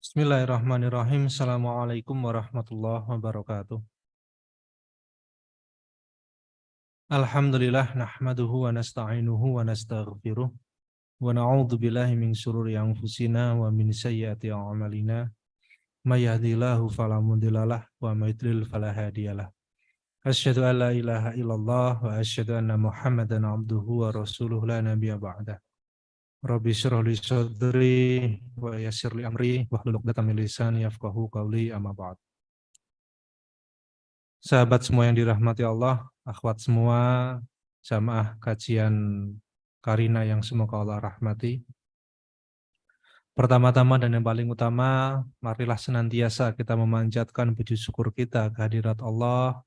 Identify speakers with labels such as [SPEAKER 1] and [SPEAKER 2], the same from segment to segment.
[SPEAKER 1] Bismillahirrahmanirrahim. Assalamualaikum warahmatullahi wabarakatuh. Alhamdulillah nahmaduhu wa nasta'inuhu wa nastaghfiruh wa na'udzu billahi min syururi anfusina wa min sayyiati a'malina. May yahdihillahu fala mudhillalah wa may yudlil fala hadiyalah. Asyhadu an la ilaha illallah wa asyhadu anna Muhammadan abduhu wa rasuluhu la nabiyya ba'dah. Rabbi shrah li sadri wa yassir li amri wahlul 'uqdatam min lisani yafqahu qawli amma ba'd. Sahabat semua yang dirahmati Allah, akhwat semua, jamaah kajian Karina yang semoga Allah rahmati. Pertama-tama dan yang paling utama, marilah senantiasa kita memanjatkan puji syukur kita kehadirat Allah,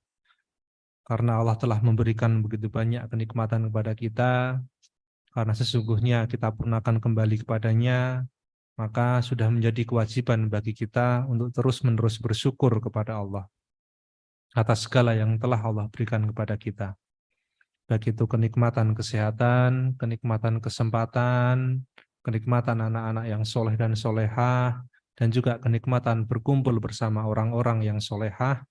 [SPEAKER 1] karena Allah telah memberikan begitu banyak kenikmatan kepada kita, karena sesungguhnya kita pun akan kembali kepadanya, maka sudah menjadi kewajiban bagi kita untuk terus-menerus bersyukur kepada Allah atas segala yang telah Allah berikan kepada kita. Baik itu kenikmatan kesehatan, kenikmatan kesempatan, kenikmatan anak-anak yang soleh dan solehah, dan juga kenikmatan berkumpul bersama orang-orang yang solehah,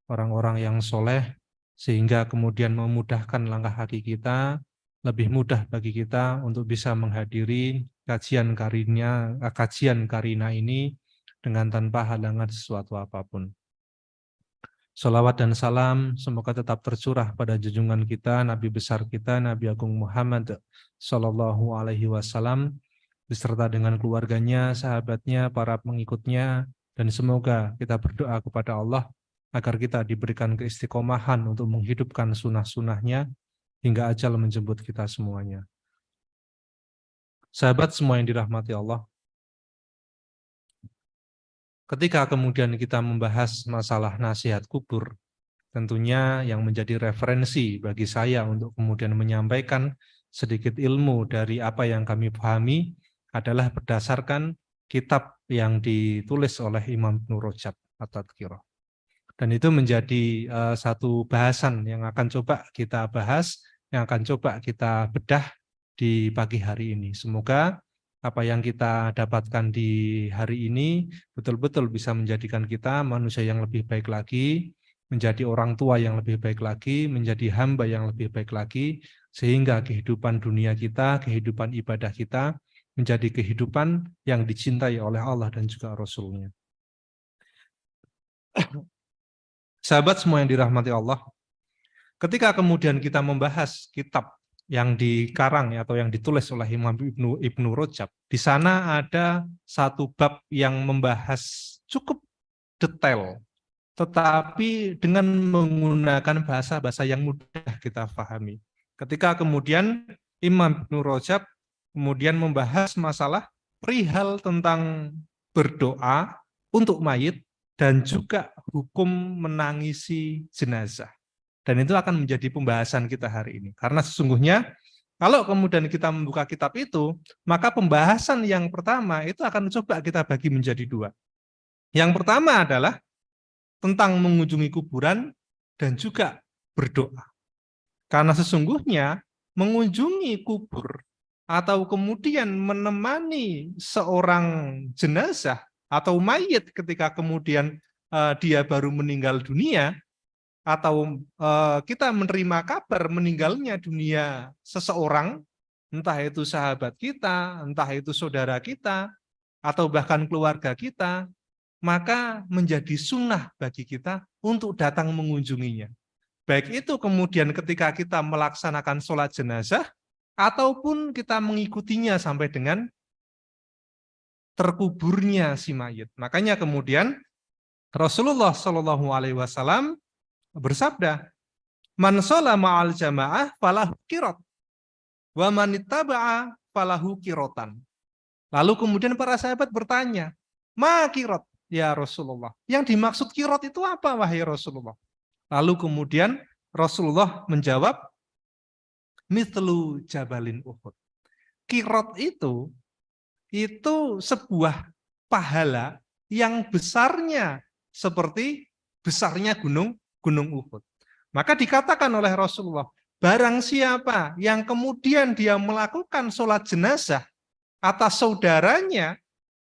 [SPEAKER 1] orang-orang yang soleh, sehingga kemudian memudahkan langkah kaki kita, lebih mudah bagi kita untuk bisa menghadiri kajian Karina ini dengan tanpa halangan sesuatu apapun. Salawat dan salam semoga tetap tercurah pada junjungan kita, Nabi besar kita, Nabi Agung Muhammad Sallallahu Alaihi Wasallam, beserta dengan keluarganya, sahabatnya, para pengikutnya, dan semoga kita berdoa kepada Allah agar kita diberikan keistiqomahan untuk menghidupkan sunnah-sunnahnya hingga ajal menjemput kita semuanya. Sahabat semua yang dirahmati Allah, ketika kemudian kita membahas masalah nasihat kubur, tentunya yang menjadi referensi bagi saya untuk kemudian menyampaikan sedikit ilmu dari apa yang kami pahami adalah berdasarkan kitab yang ditulis oleh Imam Ibnu Rajab At-Tadhkirah. Dan itu menjadi satu bahasan yang akan coba kita bahas, yang akan coba kita bedah di pagi hari ini. Semoga apa yang kita dapatkan di hari ini betul-betul bisa menjadikan kita manusia yang lebih baik lagi, menjadi orang tua yang lebih baik lagi, menjadi hamba yang lebih baik lagi, sehingga kehidupan dunia kita, kehidupan ibadah kita, menjadi kehidupan yang dicintai oleh Allah dan juga Rasul-Nya. Sahabat semua yang dirahmati Allah, ketika kemudian kita membahas kitab yang dikarang atau yang ditulis oleh Imam Ibnu Rajab, di sana ada satu bab yang membahas cukup detail, tetapi dengan menggunakan bahasa-bahasa yang mudah kita pahami. Ketika kemudian Imam Ibnu Rajab kemudian membahas masalah perihal tentang berdoa untuk mayit dan juga hukum menangisi jenazah. Dan itu akan menjadi pembahasan kita hari ini. Karena sesungguhnya kalau kemudian kita membuka kitab itu, maka pembahasan yang pertama itu akan coba kita bagi menjadi dua. Yang pertama adalah tentang mengunjungi kuburan dan juga berdoa. Karena sesungguhnya mengunjungi kubur atau kemudian menemani seorang jenazah atau mayit ketika kemudian dia baru meninggal dunia, atau kita menerima kabar meninggalnya dunia seseorang, entah itu sahabat kita, entah itu saudara kita, atau bahkan keluarga kita, maka menjadi sunnah bagi kita untuk datang mengunjunginya. Baik itu kemudian ketika kita melaksanakan sholat jenazah, ataupun kita mengikutinya sampai dengan terkuburnya si mayit. Makanya kemudian Rasulullah Shallallahu Alaihi Wasallam bersabda, "Man sholla ma'al jamaah falahu qirat, wa man ittaba'a falahu qiratan." Lalu kemudian para sahabat bertanya, "Ma qirat ya Rasulullah?" Yang dimaksud qirat itu apa wahai Rasulullah? Lalu kemudian Rasulullah menjawab, "Mithlu jabalin Uhud." Qirat itu sebuah pahala yang besarnya seperti besarnya gunung Uhud. Maka dikatakan oleh Rasulullah, barang siapa yang kemudian dia melakukan sholat jenazah atas saudaranya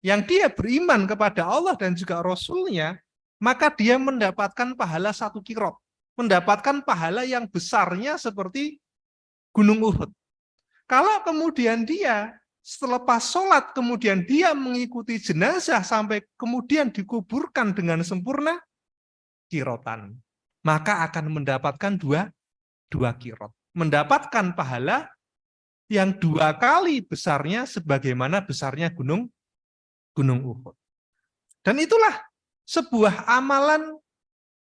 [SPEAKER 1] yang dia beriman kepada Allah dan juga Rasulnya, maka dia mendapatkan pahala 1 kirot. Mendapatkan pahala yang besarnya seperti Gunung Uhud. Kalau kemudian dia selepas sholat, kemudian dia mengikuti jenazah sampai kemudian dikuburkan dengan sempurna, kirotan. Maka akan mendapatkan dua kirot. Mendapatkan pahala yang 2 kali besarnya sebagaimana besarnya gunung Uhud. Dan itulah sebuah amalan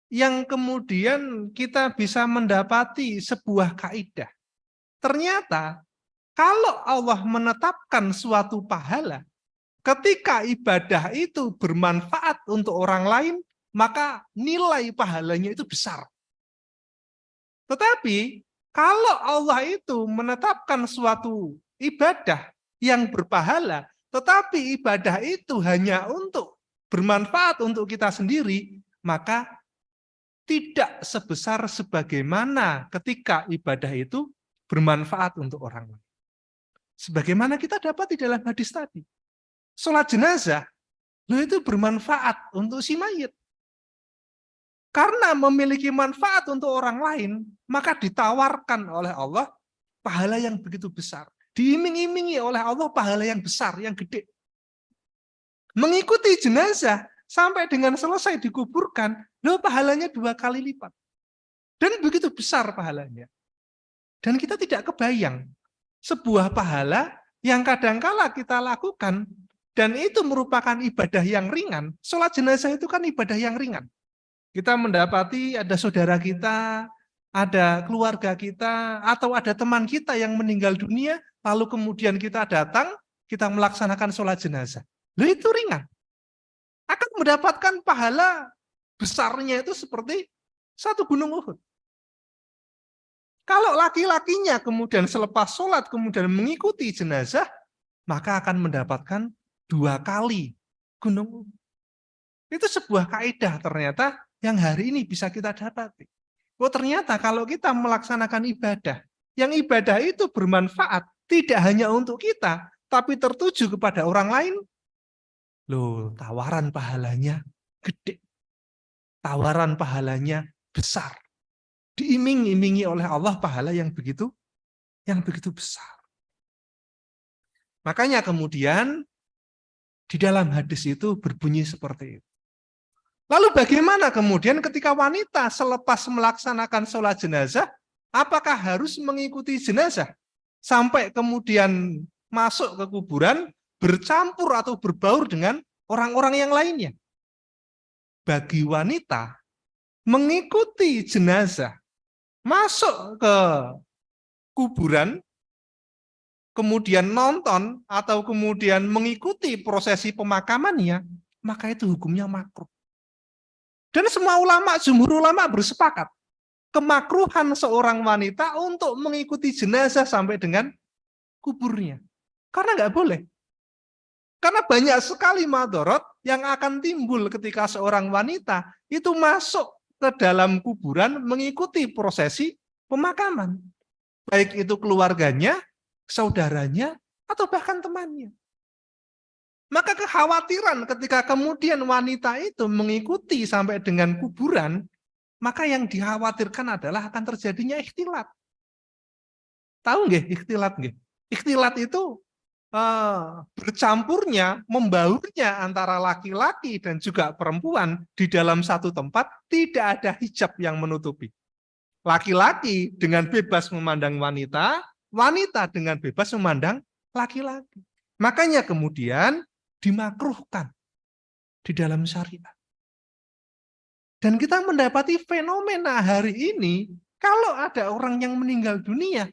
[SPEAKER 1] yang kemudian kita bisa mendapati sebuah kaidah. Ternyata kalau Allah menetapkan suatu pahala, ketika ibadah itu bermanfaat untuk orang lain, maka nilai pahalanya itu besar. Tetapi kalau Allah itu menetapkan suatu ibadah yang berpahala, tetapi ibadah itu hanya untuk bermanfaat untuk kita sendiri, maka tidak sebesar sebagaimana ketika ibadah itu bermanfaat untuk orang lain. Sebagaimana kita dapat di dalam hadis tadi. Sholat jenazah, itu bermanfaat untuk si mayit. Karena memiliki manfaat untuk orang lain, maka ditawarkan oleh Allah pahala yang begitu besar. Diiming-imingi oleh Allah pahala yang besar, yang gede. Mengikuti jenazah sampai dengan selesai dikuburkan, pahalanya 2 kali lipat. Dan begitu besar pahalanya. Dan kita tidak kebayang sebuah pahala yang kadangkala kita lakukan dan itu merupakan ibadah yang ringan. Sholat jenazah itu kan ibadah yang ringan. Kita mendapati ada saudara kita, ada keluarga kita, atau ada teman kita yang meninggal dunia, lalu kemudian kita datang, kita melaksanakan sholat jenazah. Itu ringan. Akan mendapatkan pahala besarnya itu seperti 1 gunung Uhud. Kalau laki-lakinya kemudian selepas sholat kemudian mengikuti jenazah, maka akan mendapatkan 2 kali gunung Uhud. Itu sebuah kaidah ternyata yang hari ini bisa kita dapati. Oh ternyata kalau kita melaksanakan ibadah, yang ibadah itu bermanfaat tidak hanya untuk kita, tapi tertuju kepada orang lain, tawaran pahalanya gede. Tawaran pahalanya besar. Diiming-imingi oleh Allah pahala yang begitu besar. Makanya kemudian di dalam hadis itu berbunyi seperti itu. Lalu bagaimana kemudian ketika wanita selepas melaksanakan sholat jenazah, apakah harus mengikuti jenazah sampai kemudian masuk ke kuburan, bercampur atau berbaur dengan orang-orang yang lainnya? Bagi wanita, mengikuti jenazah, masuk ke kuburan, kemudian nonton atau kemudian mengikuti prosesi pemakamannya, maka itu hukumnya makruh. Dan semua ulama, jumhur ulama bersepakat kemakruhan seorang wanita untuk mengikuti jenazah sampai dengan kuburnya. Karena nggak boleh. Karena banyak sekali madorot yang akan timbul ketika seorang wanita itu masuk ke dalam kuburan mengikuti prosesi pemakaman. Baik itu keluarganya, saudaranya, atau bahkan temannya. Maka kekhawatiran ketika kemudian wanita itu mengikuti sampai dengan kuburan, maka yang dikhawatirkan adalah akan terjadinya ikhtilat. Tahu nggih ikhtilat nggih? Ikhtilat itu bercampurnya, membaurnya antara laki-laki dan juga perempuan di dalam satu tempat, tidak ada hijab yang menutupi. Laki-laki dengan bebas memandang wanita, wanita dengan bebas memandang laki-laki. Makanya kemudian dimakruhkan di dalam syariat. Dan kita mendapati fenomena hari ini, kalau ada orang yang meninggal dunia,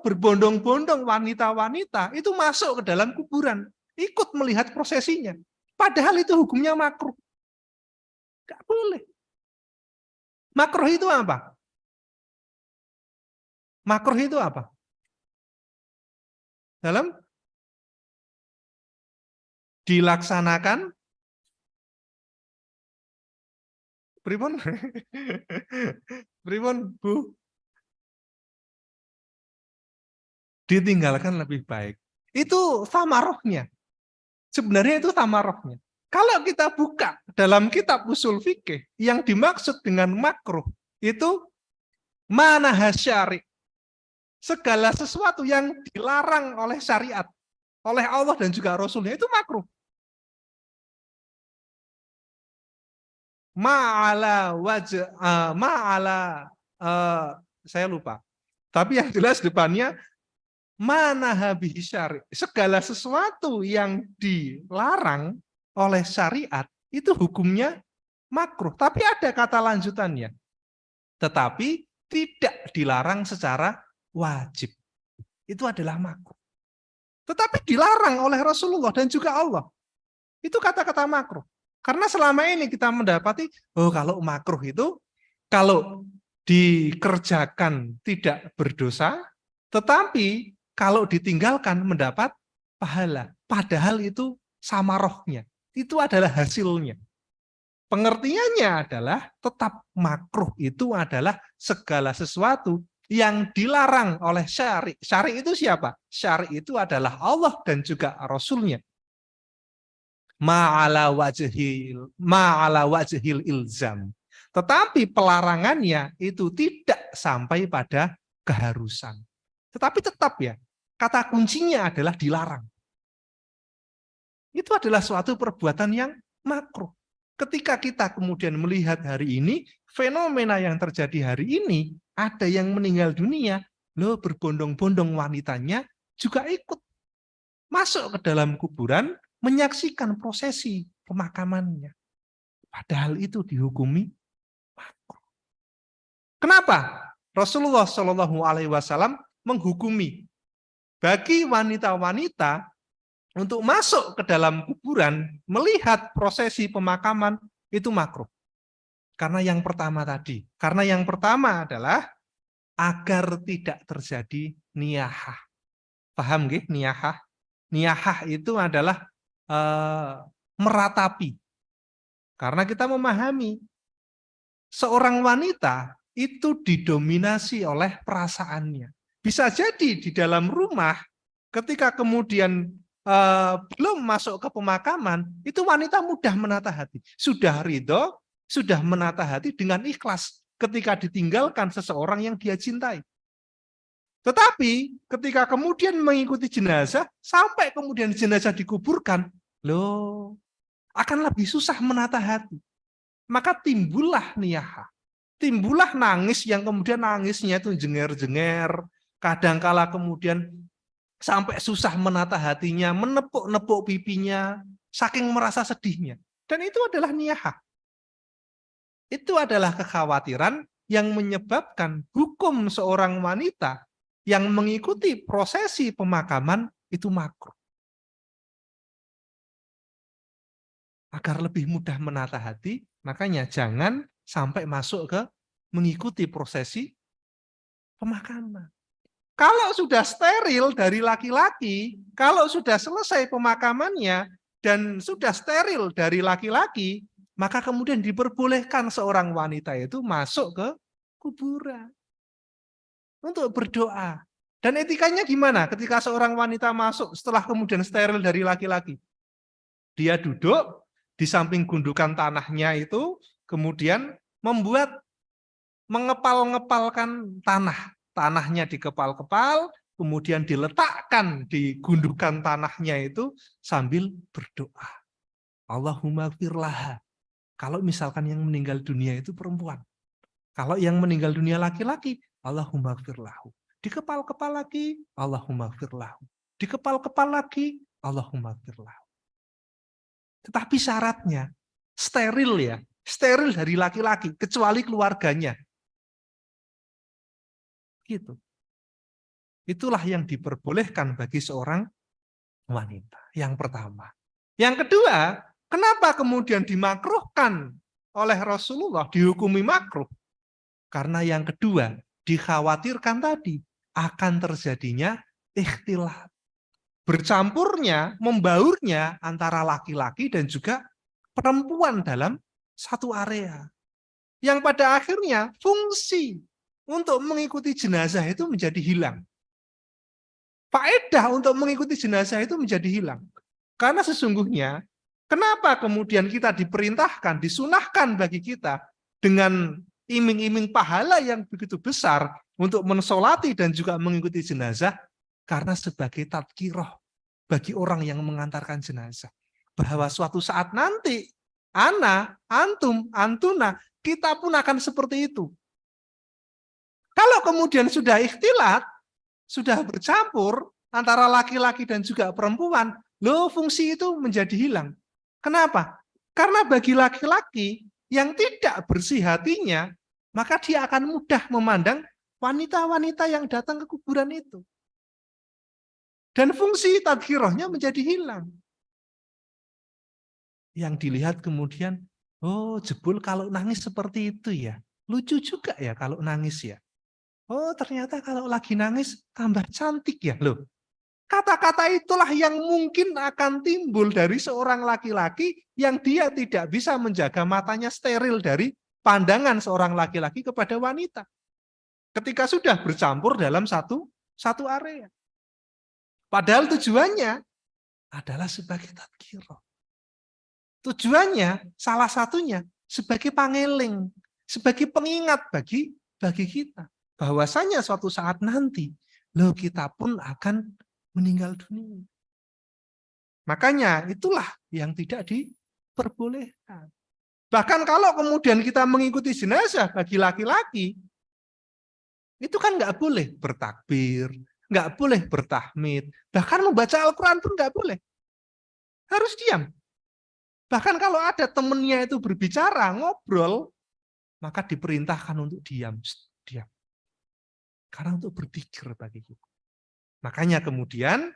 [SPEAKER 1] berbondong-bondong wanita-wanita itu masuk ke dalam kuburan, ikut melihat prosesinya. Padahal itu hukumnya makruh. Nggak boleh. Makruh itu apa? Makruh itu apa? Dalam dilaksanakan pripun? Pripun, Bu? Ditinggalkan lebih baik. Itu samarohnya. Sebenarnya itu tamarrohnya. Kalau kita buka dalam kitab usul fikih, yang dimaksud dengan makruh itu manaha syari'. Segala sesuatu yang dilarang oleh syariat, oleh Allah dan juga Rasulnya itu makruh. Ma'ala wajah, ma'ala, saya lupa. Tapi yang jelas depannya manaha bihi syari'. Segala sesuatu yang dilarang oleh syariat itu hukumnya makruh. Tapi ada kata lanjutannya. Tetapi tidak dilarang secara wajib. Itu adalah makruh. Tetapi dilarang oleh Rasulullah dan juga Allah. Itu kata-kata makruh. Karena selama ini kita mendapati, kalau makruh itu, kalau dikerjakan tidak berdosa, tetapi kalau ditinggalkan mendapat pahala. Padahal itu samarohnya. Itu adalah hasilnya. Pengertiannya adalah tetap makruh itu adalah segala sesuatu yang dilarang oleh syari'. Syari' itu siapa? Syari' itu adalah Allah dan juga Rasulnya. Ma'ala wajhil ilzam. Tetapi pelarangannya itu tidak sampai pada keharusan. Tetapi tetap ya, kata kuncinya adalah dilarang. Itu adalah suatu perbuatan yang makruh. Ketika kita kemudian melihat hari ini, fenomena yang terjadi hari ini, ada yang meninggal dunia, loh berbondong-bondong wanitanya juga ikut masuk ke dalam kuburan, menyaksikan prosesi pemakamannya. Padahal itu dihukumi makruh. Kenapa? Rasulullah Shallallahu Alaihi Wasallam menghukumi bagi wanita-wanita untuk masuk ke dalam kuburan, melihat prosesi pemakaman, itu makruh. Karena yang pertama tadi. Karena yang pertama adalah agar tidak terjadi niyahah. Paham nggih niyahah? Niyahah itu adalah meratapi. Karena kita memahami seorang wanita itu didominasi oleh perasaannya. Bisa jadi di dalam rumah ketika kemudian belum masuk ke pemakaman, itu wanita mudah menata hati. Sudah ridho, sudah menata hati dengan ikhlas ketika ditinggalkan seseorang yang dia cintai. Tetapi ketika kemudian mengikuti jenazah, sampai kemudian jenazah dikuburkan, loh, akan lebih susah menata hati. Maka timbullah niyahah. Timbullah nangis yang kemudian nangisnya itu jenger-jenger, kadangkala kemudian sampai susah menata hatinya, menepuk-nepuk pipinya, saking merasa sedihnya. Dan itu adalah niyahah. Itu adalah kekhawatiran yang menyebabkan hukum seorang wanita yang mengikuti prosesi pemakaman itu makruh. Agar lebih mudah menata hati, makanya jangan sampai masuk ke mengikuti prosesi pemakaman. Kalau sudah steril dari laki-laki, kalau sudah selesai pemakamannya dan sudah steril dari laki-laki, maka kemudian diperbolehkan seorang wanita itu masuk ke kuburan untuk berdoa. Dan etikanya gimana ketika seorang wanita masuk setelah kemudian steril dari laki-laki? Dia duduk di samping gundukan tanahnya itu, kemudian mengepal-ngepalkan tanah. Tanahnya dikepal-kepal, kemudian diletakkan di gundukan tanahnya itu sambil berdoa. Allahumma firlaha. Kalau misalkan yang meninggal dunia itu perempuan. Kalau yang meninggal dunia laki-laki, Allahumma firlahu. Dikepal-kepal lagi, Allahumma firlahu. Dikepal-kepal lagi, Allahumma firlahu. Tetapi syaratnya steril ya. Steril dari laki-laki, kecuali keluarganya. Gitu. Itulah yang diperbolehkan bagi seorang wanita. Yang pertama. Yang kedua, kenapa kemudian dimakruhkan oleh Rasulullah, dihukumi makruh? Karena yang kedua, dikhawatirkan tadi akan terjadinya ikhtilat. Bercampurnya, membaurnya antara laki-laki dan juga perempuan dalam satu area. Yang pada akhirnya fungsi untuk mengikuti jenazah itu menjadi hilang. Faedah untuk mengikuti jenazah itu menjadi hilang. Karena sesungguhnya, kenapa kemudian kita diperintahkan, disunahkan bagi kita dengan iming-iming pahala yang begitu besar untuk mensolati dan juga mengikuti jenazah? Karena sebagai tadkiroh bagi orang yang mengantarkan jenazah. Bahwa suatu saat nanti, ana, antum, antuna, kita pun akan seperti itu. Kalau kemudian sudah ikhtilat, sudah bercampur antara laki-laki dan juga perempuan, fungsi itu menjadi hilang. Kenapa? Karena bagi laki-laki yang tidak bersih hatinya, maka dia akan mudah memandang wanita-wanita yang datang ke kuburan itu. Dan fungsi tadkirohnya menjadi hilang. Yang dilihat kemudian, oh jebul kalau nangis seperti itu ya. Lucu juga ya kalau nangis ya. Oh ternyata kalau lagi nangis tambah cantik ya loh. Kata-kata itulah yang mungkin akan timbul dari seorang laki-laki yang dia tidak bisa menjaga matanya steril dari pandangan seorang laki-laki kepada wanita. Ketika sudah bercampur dalam satu area. Padahal tujuannya adalah sebagai tadkirah. Tujuannya salah satunya sebagai pangeling, sebagai pengingat bagi kita. Bahwasanya suatu saat nanti, kita pun akan meninggal dunia. Makanya itulah yang tidak diperbolehkan. Bahkan kalau kemudian kita mengikuti jenazah bagi laki-laki, itu kan nggak boleh bertakbir, nggak boleh bertahmid, bahkan membaca Al-Quran pun nggak boleh. Harus diam. Bahkan kalau ada temennya itu berbicara, ngobrol, maka diperintahkan untuk diam. Diam. Karena untuk berpikir bagi kita. Makanya kemudian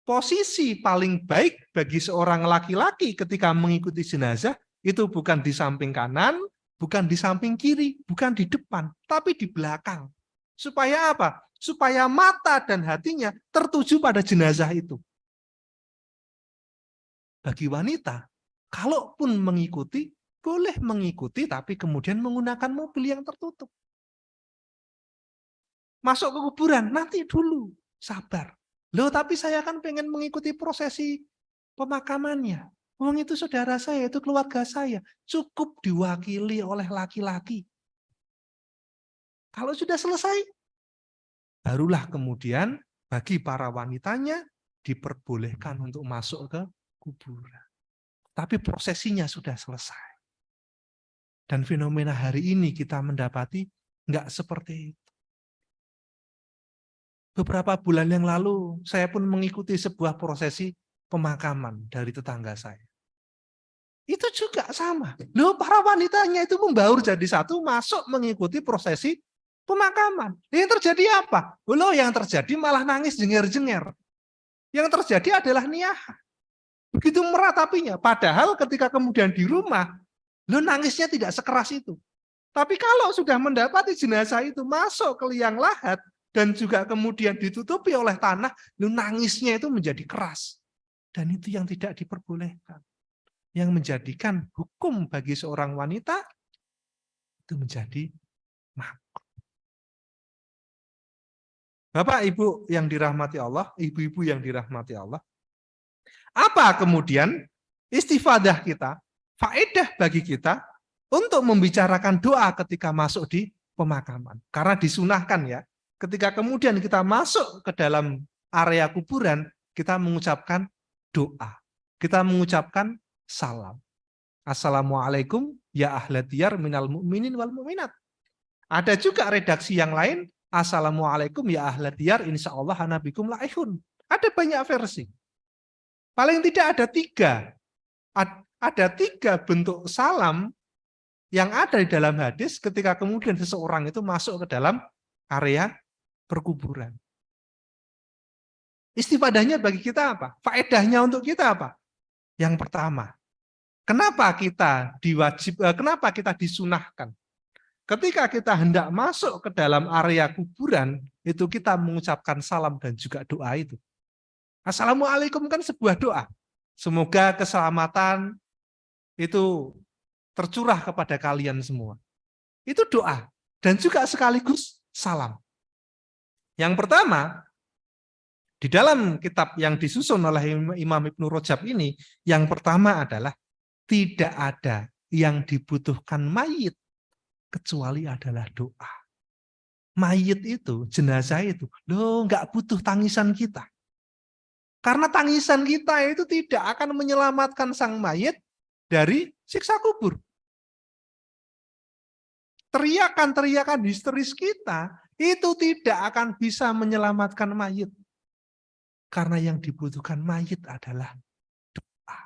[SPEAKER 1] posisi paling baik bagi seorang laki-laki ketika mengikuti jenazah itu bukan di samping kanan, bukan di samping kiri, bukan di depan, tapi di belakang. Supaya apa? Supaya mata dan hatinya tertuju pada jenazah itu. Bagi wanita, kalaupun mengikuti, boleh mengikuti tapi kemudian menggunakan mobil yang tertutup. Masuk ke kuburan, nanti dulu, sabar. Tapi saya kan pengen mengikuti prosesi pemakamannya. Itu saudara saya, itu keluarga saya. Cukup diwakili oleh laki-laki. Kalau sudah selesai, barulah kemudian bagi para wanitanya diperbolehkan untuk masuk ke kuburan. Tapi prosesinya sudah selesai. Dan fenomena hari ini kita mendapati nggak seperti itu. Beberapa bulan yang lalu, saya pun mengikuti sebuah prosesi pemakaman dari tetangga saya. Itu juga sama. Para wanitanya itu membaur jadi satu, masuk mengikuti prosesi pemakaman. Yang terjadi apa? Yang terjadi malah nangis jenger-jenger. Yang terjadi adalah niyaha. Begitu meratapinya. Padahal ketika kemudian di rumah, nangisnya tidak sekeras itu. Tapi kalau sudah mendapati jenazah itu masuk ke liang lahat, dan juga kemudian ditutupi oleh tanah, nangisnya itu menjadi keras. Dan itu yang tidak diperbolehkan. Yang menjadikan hukum bagi seorang wanita, itu menjadi makruh. Bapak, Ibu yang dirahmati Allah, ibu-ibu yang dirahmati Allah, apa kemudian istifadah kita, faedah bagi kita, untuk membicarakan doa ketika masuk di pemakaman. Karena disunahkan ya, ketika kemudian kita masuk ke dalam area kuburan, kita mengucapkan doa. Kita mengucapkan salam. Assalamualaikum ya ahla diyar minal mu'minin wal mu'minat. Ada juga redaksi yang lain, Assalamualaikum ya ahla diyar insyaallah ana bikum laihun. Ada banyak versi. Paling tidak ada tiga. Ada tiga bentuk salam yang ada di dalam hadis ketika kemudian seseorang itu masuk ke dalam area perkuburan. Istifadahnya bagi kita apa? Faedahnya untuk kita apa? Yang pertama, kenapa kita disunahkan? Ketika kita hendak masuk ke dalam area kuburan, itu kita mengucapkan salam dan juga doa itu. Assalamualaikum kan sebuah doa. Semoga keselamatan itu tercurah kepada kalian semua. Itu doa. Dan juga sekaligus salam. Yang pertama, Di dalam kitab yang disusun oleh Imam Ibnu Rajab ini, yang pertama adalah tidak ada yang dibutuhkan mayit kecuali adalah doa. Mayit itu, jenazah itu, loh nggak butuh tangisan kita. Karena tangisan kita itu tidak akan menyelamatkan sang mayit dari siksa kubur. Teriakan-teriakan histeris kita itu tidak akan bisa menyelamatkan mayit. Karena yang dibutuhkan mayit adalah doa.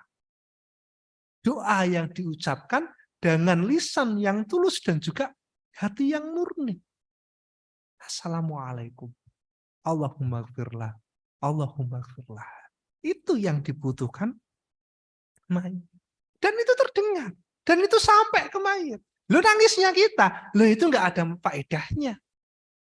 [SPEAKER 1] Doa yang diucapkan dengan lisan yang tulus dan juga hati yang murni. Assalamualaikum. Allahumma gfirlah. Allahumma gfirlah. Itu yang dibutuhkan mayit. Dan itu terdengar. Dan itu sampai ke mayit. Lo nangisnya kita, lo itu nggak ada faedahnya.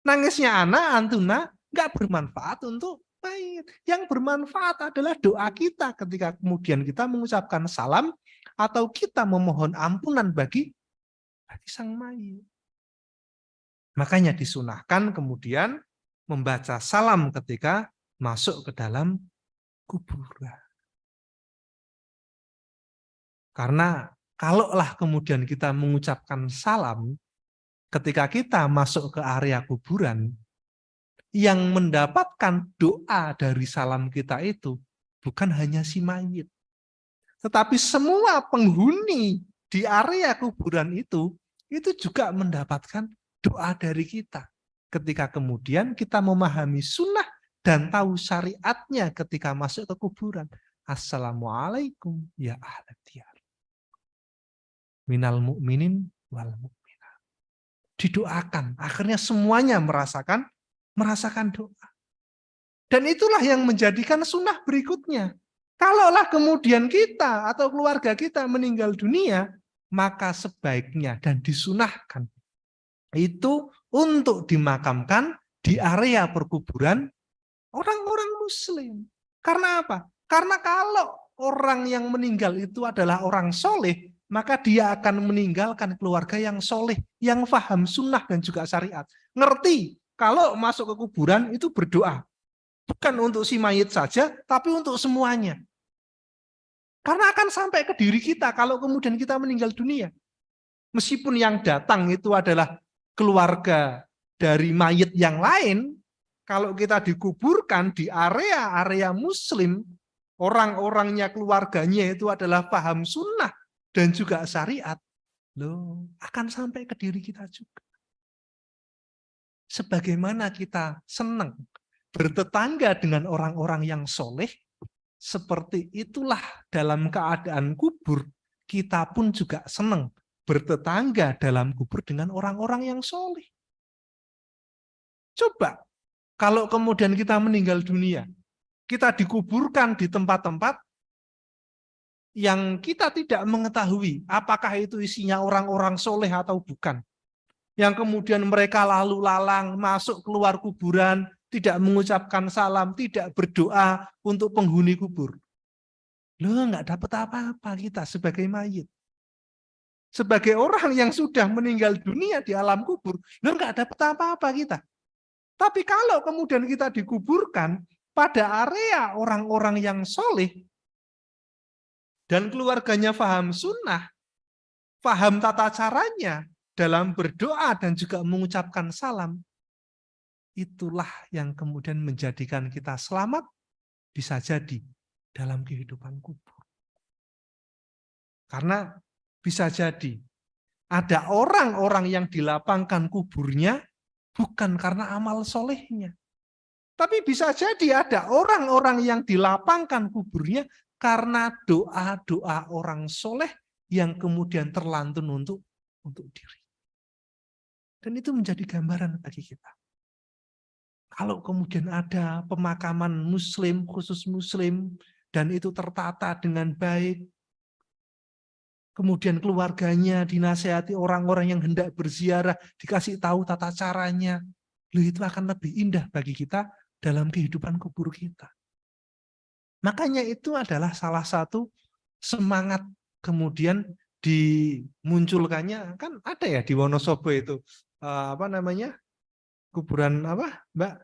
[SPEAKER 1] Nangisnya anak, antuna, nggak bermanfaat untuk mayit. Yang bermanfaat adalah doa kita ketika kemudian kita mengucapkan salam atau kita memohon ampunan bagi sang mayit. Makanya disunahkan kemudian membaca salam ketika masuk ke dalam kuburan. Karena kalaulah kemudian kita mengucapkan salam ketika kita masuk ke area kuburan, yang mendapatkan doa dari salam kita itu bukan hanya si mayit, tetapi semua penghuni di area kuburan itu juga mendapatkan doa dari kita. Ketika kemudian kita memahami sunnah dan tahu syariatnya ketika masuk ke kuburan. Assalamualaikum ya ahla diyar. Minal mu'minin wal mu'minat. Didoakan. Akhirnya semuanya merasakan doa. Dan itulah yang menjadikan sunnah berikutnya. Kalaulah kemudian kita atau keluarga kita meninggal dunia, maka sebaiknya dan disunahkan itu untuk dimakamkan di area perkuburan orang-orang muslim. Karena apa? Karena kalau orang yang meninggal itu adalah orang soleh, maka dia akan meninggalkan keluarga yang soleh, yang paham sunnah dan juga syariat. Ngerti kalau masuk ke kuburan itu berdoa. Bukan untuk si mayit saja, tapi untuk semuanya. Karena akan sampai ke diri kita kalau kemudian kita meninggal dunia. Meskipun yang datang itu adalah keluarga dari mayit yang lain, kalau kita dikuburkan di area-area muslim, orang-orangnya, keluarganya itu adalah paham sunnah dan juga syariat, loh, akan sampai ke diri kita juga. Sebagaimana kita senang bertetangga dengan orang-orang yang soleh, seperti itulah dalam keadaan kubur, kita pun juga senang bertetangga dalam kubur dengan orang-orang yang soleh. Coba, kalau kemudian kita meninggal dunia, kita dikuburkan di tempat-tempat yang kita tidak mengetahui apakah itu isinya orang-orang soleh atau bukan. Yang kemudian mereka lalu lalang masuk keluar kuburan, tidak mengucapkan salam, tidak berdoa untuk penghuni kubur. Loh, nggak dapat apa-apa kita sebagai mayit. Sebagai orang yang sudah meninggal dunia di alam kubur, loh nggak dapat apa-apa kita. Tapi kalau kemudian kita dikuburkan pada area orang-orang yang soleh, dan keluarganya paham sunnah, paham tata caranya dalam berdoa dan juga mengucapkan salam, itulah yang kemudian menjadikan kita selamat, bisa jadi dalam kehidupan kubur. Karena bisa jadi ada orang-orang yang dilapangkan kuburnya bukan karena amal solehnya. Tapi bisa jadi ada orang-orang yang dilapangkan kuburnya karena doa-doa orang soleh yang kemudian terlantun untuk diri. Dan itu menjadi gambaran bagi kita. Kalau kemudian ada pemakaman muslim, khusus muslim, dan itu tertata dengan baik, kemudian keluarganya dinasihati orang-orang yang hendak berziarah, dikasih tahu tata caranya, itu akan lebih indah bagi kita dalam kehidupan kubur kita. Makanya itu adalah salah satu semangat kemudian dimunculkannya, kan ada ya di Wonosobo itu, kuburan apa, Mbak?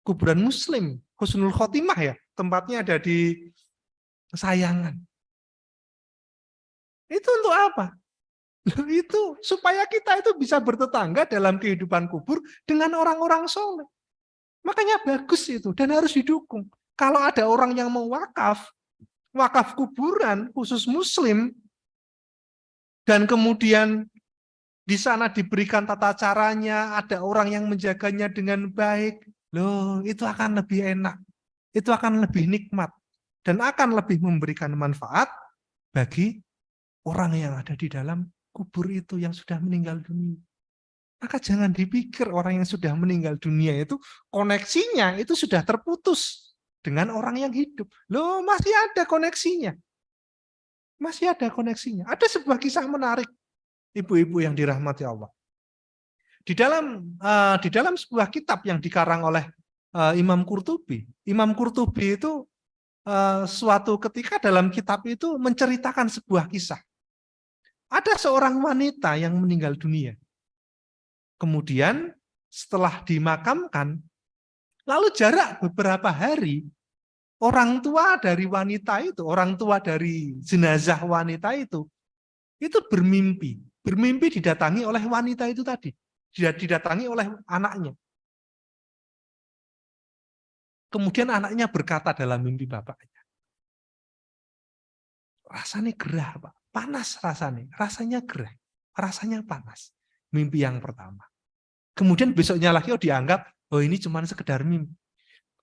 [SPEAKER 1] Kuburan muslim. husnul khotimah ya, tempatnya ada di kesayangan. Itu untuk apa? Itu supaya kita itu bisa bertetangga dalam kehidupan kubur dengan orang-orang soleh. Makanya bagus itu dan harus didukung. Kalau ada orang yang mau wakaf kuburan khusus muslim, dan kemudian di sana diberikan tata caranya, ada orang yang menjaganya dengan baik, loh itu akan lebih enak, itu akan lebih nikmat, dan akan lebih memberikan manfaat bagi orang yang ada di dalam kubur itu yang sudah meninggal dunia. Maka jangan dipikir orang yang sudah meninggal dunia itu koneksinya itu sudah terputus dengan orang yang hidup. Loh, masih ada koneksinya. Masih ada koneksinya. Ada sebuah kisah menarik, ibu-ibu yang dirahmati Allah. Di dalam sebuah kitab yang dikarang oleh Imam Qurtubi. Imam Qurtubi itu suatu ketika dalam kitab itu menceritakan sebuah kisah. Ada seorang wanita yang meninggal dunia. Kemudian setelah dimakamkan, lalu jarak beberapa hari, orang tua dari wanita itu, orang tua dari jenazah wanita itu bermimpi didatangi oleh wanita itu tadi, didatangi oleh anaknya. Kemudian anaknya berkata dalam mimpi bapaknya, rasanya gerah Pak, panas rasanya gerah, rasanya panas. Mimpi yang pertama. Kemudian besoknya lagi dianggap, oh ini cuma sekedar mimpi.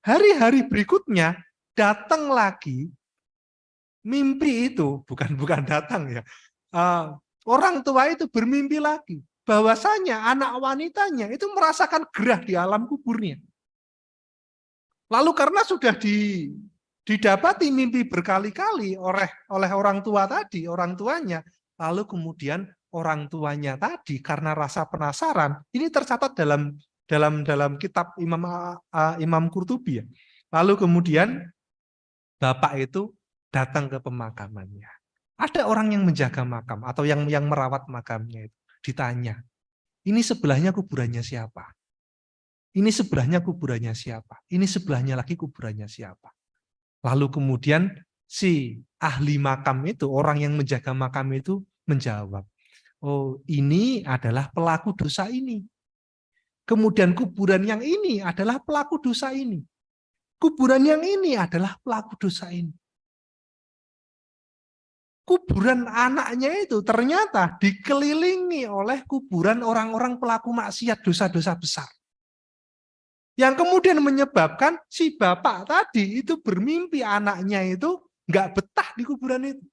[SPEAKER 1] Hari-hari berikutnya datang lagi mimpi itu, bukan datang ya. Orang tua itu bermimpi lagi bahwasanya anak wanitanya itu merasakan gerah di alam kuburnya. Lalu karena sudah didapati mimpi berkali-kali oleh orang tua tadi, orang tuanya, lalu kemudian orang tuanya tadi karena rasa penasaran, ini tercatat dalam kitab Imam Qurtubi ya. Lalu kemudian bapak itu datang ke pemakamannya. Ada orang yang menjaga makam atau yang merawat makamnya itu. Ditanya, ini sebelahnya kuburannya siapa? Ini sebelahnya kuburannya siapa? Ini sebelahnya lagi kuburannya siapa? Lalu kemudian si ahli makam itu, orang yang menjaga makam itu menjawab, oh ini adalah pelaku dosa ini. Kemudian kuburan yang ini adalah pelaku dosa ini. Kuburan yang ini adalah pelaku dosa ini. Kuburan anaknya itu ternyata dikelilingi oleh kuburan orang-orang pelaku maksiat dosa-dosa besar. Yang kemudian menyebabkan si bapak tadi itu bermimpi anaknya itu nggak betah di kuburan itu.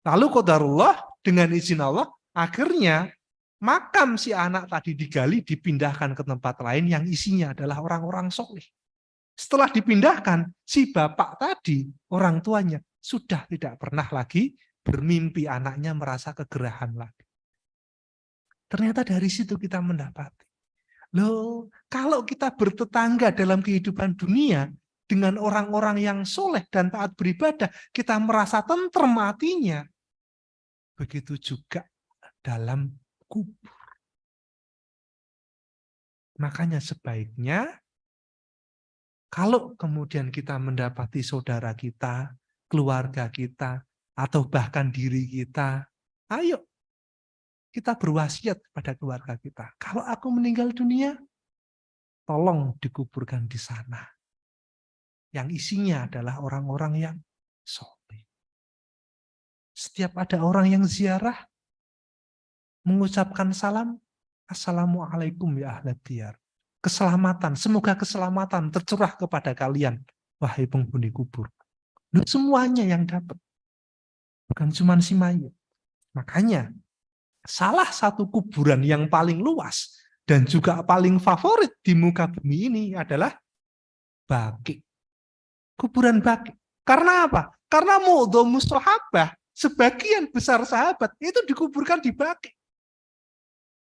[SPEAKER 1] Lalu qadarullah dengan izin Allah, akhirnya makam si anak tadi digali, dipindahkan ke tempat lain yang isinya adalah orang-orang soleh. Setelah dipindahkan, si bapak tadi, orang tuanya, sudah tidak pernah lagi bermimpi anaknya merasa kegerahan lagi. Ternyata dari situ kita mendapati, loh, kalau kita bertetangga dalam kehidupan dunia dengan orang-orang yang soleh dan taat beribadah, kita merasa tentrem hatinya. Begitu juga dalam kubur. Makanya sebaiknya kalau kemudian kita mendapati saudara kita, keluarga kita, atau bahkan diri kita, ayo kita berwasiat pada keluarga kita. Kalau aku meninggal dunia, tolong dikuburkan di sana. Yang isinya adalah orang-orang yang soleh. Setiap ada orang yang ziarah, mengucapkan salam, Assalamualaikum ya ahlad diyar. Keselamatan, semoga keselamatan tercurah kepada kalian, wahai penghuni kubur. Semuanya yang dapat. Bukan cuma si mayit. Makanya, salah satu kuburan yang paling luas dan juga paling favorit di muka bumi ini adalah Baqi. Kuburan Baqi. Karena apa? Karena mu'dhamus sahabah, sebagian besar sahabat itu dikuburkan di Baqi.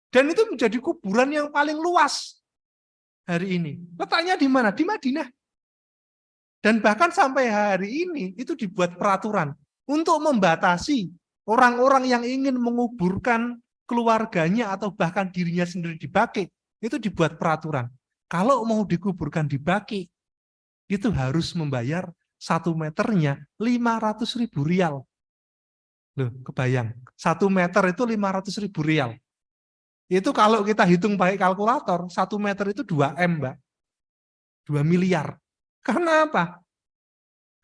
[SPEAKER 1] Dan itu menjadi kuburan yang paling luas hari ini. Letaknya di mana? Di Madinah. Dan bahkan sampai hari ini itu dibuat peraturan untuk membatasi orang-orang yang ingin menguburkan keluarganya atau bahkan dirinya sendiri di Baqi. Itu dibuat peraturan. Kalau mau dikuburkan di Baqi, itu harus membayar 1 meternya 500.000 rial. Loh, kebayang. 1 meter itu 500.000 rial. Itu kalau kita hitung pakai kalkulator, 1 meter itu 2 M, Mbak. 2 miliar. Karena apa?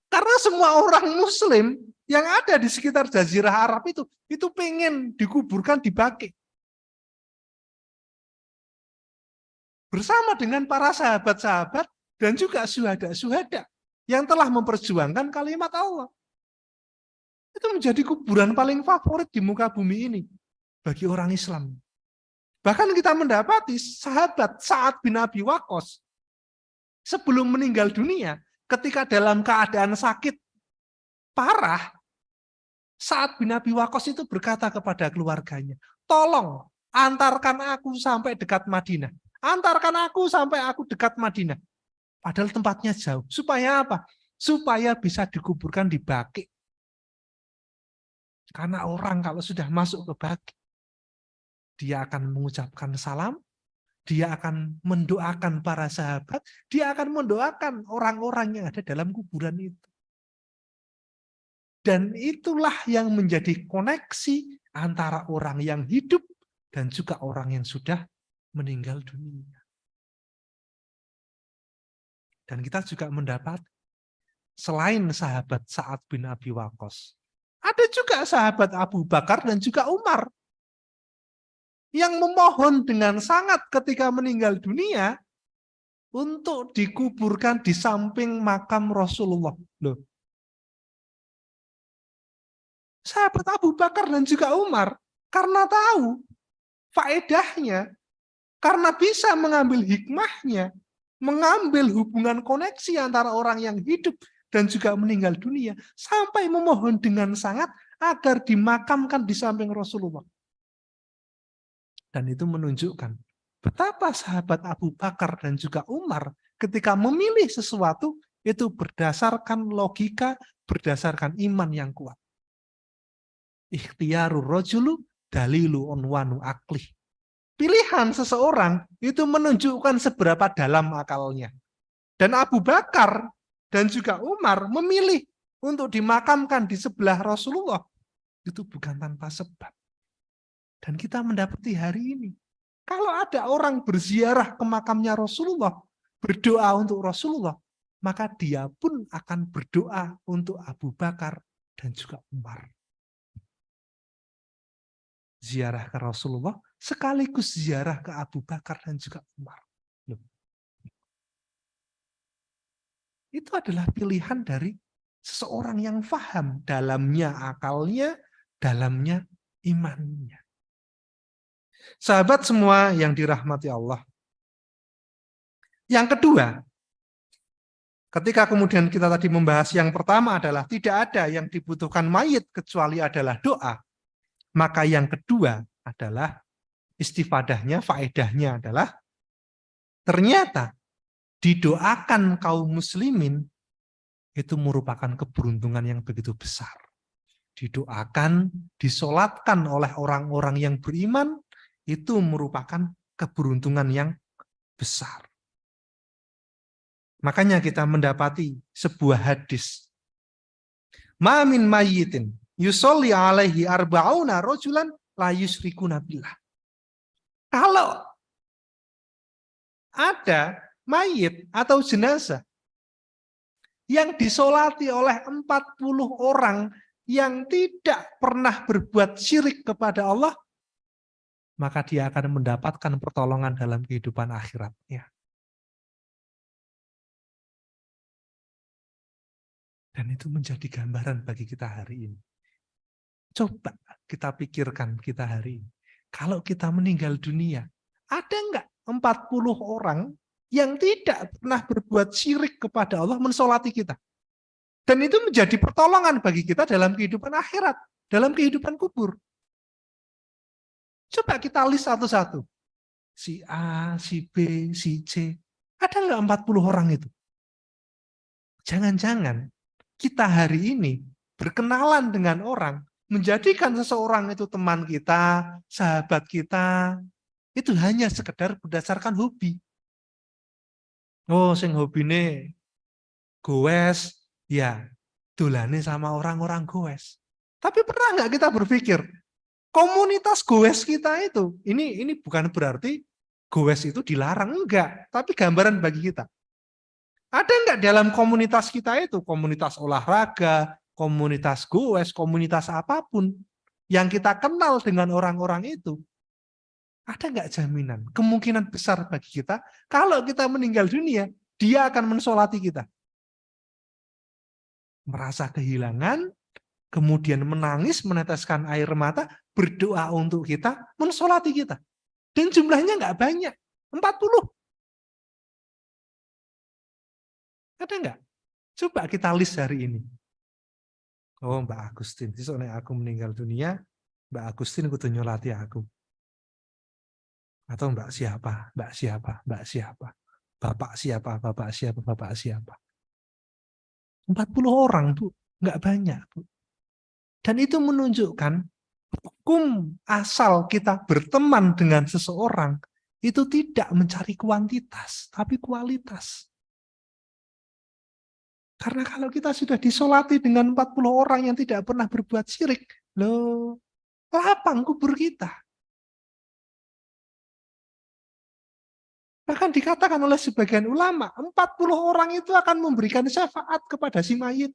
[SPEAKER 1] Karena semua orang Muslim yang ada di sekitar Jazirah Arab itu pengen dikuburkan di Baqi. Bersama dengan para sahabat-sahabat dan juga syuhada-syuhada yang telah memperjuangkan kalimat Allah. Itu menjadi kuburan paling favorit di muka bumi ini bagi orang Islam. Bahkan kita mendapati sahabat Sa'ad bin Abi Waqqas sebelum meninggal dunia, ketika dalam keadaan sakit parah, Sa'ad bin Abi Waqqas itu berkata kepada keluarganya, tolong antarkan aku sampai dekat Madinah. Antarkan aku sampai aku dekat Madinah. Padahal tempatnya jauh. Supaya apa? Supaya bisa dikuburkan di Baqi. Karena orang kalau sudah masuk ke Baqi, dia akan mengucapkan salam, dia akan mendoakan para sahabat, dia akan mendoakan orang-orang yang ada dalam kuburan itu. Dan itulah yang menjadi koneksi antara orang yang hidup dan juga orang yang sudah meninggal dunia. Dan kita juga mendapat, selain sahabat Sa'ad bin Abi Waqqas, ada juga sahabat Abu Bakar dan juga Umar yang memohon dengan sangat ketika meninggal dunia untuk dikuburkan di samping makam Rasulullah. Loh. Sahabat Abu Bakar dan juga Umar karena tahu faedahnya, karena bisa mengambil hikmahnya, mengambil hubungan koneksi antara orang yang hidup dan juga meninggal dunia, sampai memohon dengan sangat agar dimakamkan di samping Rasulullah. Dan itu menunjukkan betapa sahabat Abu Bakar dan juga Umar ketika memilih sesuatu itu berdasarkan logika, berdasarkan iman yang kuat. Ikhtiyarur rajulu dalilu unwanu aklih. Pilihan seseorang itu menunjukkan seberapa dalam akalnya. Dan Abu Bakar dan juga Umar memilih untuk dimakamkan di sebelah Rasulullah. Itu bukan tanpa sebab. Dan kita mendapati hari ini, kalau ada orang berziarah ke makamnya Rasulullah, berdoa untuk Rasulullah, maka dia pun akan berdoa untuk Abu Bakar dan juga Umar. Ziarah ke Rasulullah sekaligus ziarah ke Abu Bakar dan juga Umar. Itu adalah pilihan dari seseorang yang paham dalamnya akalnya, dalamnya imannya. Sahabat semua yang dirahmati Allah. Yang kedua, ketika kemudian kita tadi membahas yang pertama adalah tidak ada yang dibutuhkan mayit kecuali adalah doa. Maka yang kedua adalah istifadahnya, faedahnya adalah ternyata didoakan kaum muslimin itu merupakan keberuntungan yang begitu besar. Didoakan, disolatkan oleh orang-orang yang beriman, itu merupakan keberuntungan yang besar. Makanya kita mendapati sebuah hadis. Ma min mayyitin yusolli alaihi arba'una rojulan la yusyrikuna billah. Kalau ada mayit atau jenazah yang disolati oleh 40 orang yang tidak pernah berbuat syirik kepada Allah, maka dia akan mendapatkan pertolongan dalam kehidupan akhiratnya. Dan itu menjadi gambaran bagi kita hari ini. Coba kita pikirkan kita hari ini. Kalau kita meninggal dunia, ada enggak 40 orang yang tidak pernah berbuat syirik kepada Allah mensolati kita? Dan itu menjadi pertolongan bagi kita dalam kehidupan akhirat, dalam kehidupan kubur. Coba kita list satu-satu. Si A, si B, si C. Ada enggak 40 orang itu? Jangan-jangan kita hari ini berkenalan dengan orang, menjadikan seseorang itu teman kita, sahabat kita, itu hanya sekedar berdasarkan hobi. Oh, sing hobine goes, ya dolane sama orang-orang goes. Tapi pernah nggak kita berpikir, komunitas goes kita itu, ini bukan berarti goes itu dilarang, enggak. Tapi gambaran bagi kita. Ada nggak dalam komunitas kita itu, komunitas olahraga, komunitas goes, komunitas apapun, yang kita kenal dengan orang-orang itu, ada nggak jaminan, kemungkinan besar bagi kita, kalau kita meninggal dunia, dia akan mensolati kita. Merasa kehilangan, kemudian menangis, meneteskan air mata, berdoa untuk kita, mensolati kita. Dan jumlahnya nggak banyak, 40. Ada nggak? Coba kita list hari ini. Oh, Mbak Agustin, soalnya aku meninggal dunia, Mbak Agustin kudu nyolati aku. Atau Mbak siapa, Mbak siapa, Mbak siapa, Bapak siapa, Bapak siapa, Bapak siapa. 40 orang, Bu. Nggak banyak, Bu. Dan itu menunjukkan hukum asal kita berteman dengan seseorang itu tidak mencari kuantitas, tapi kualitas. Karena kalau kita sudah disolati dengan 40 orang yang tidak pernah berbuat syirik, loh, lapang kubur kita. Bahkan dikatakan oleh sebagian ulama, 40 orang itu akan memberikan syafaat kepada si mayit.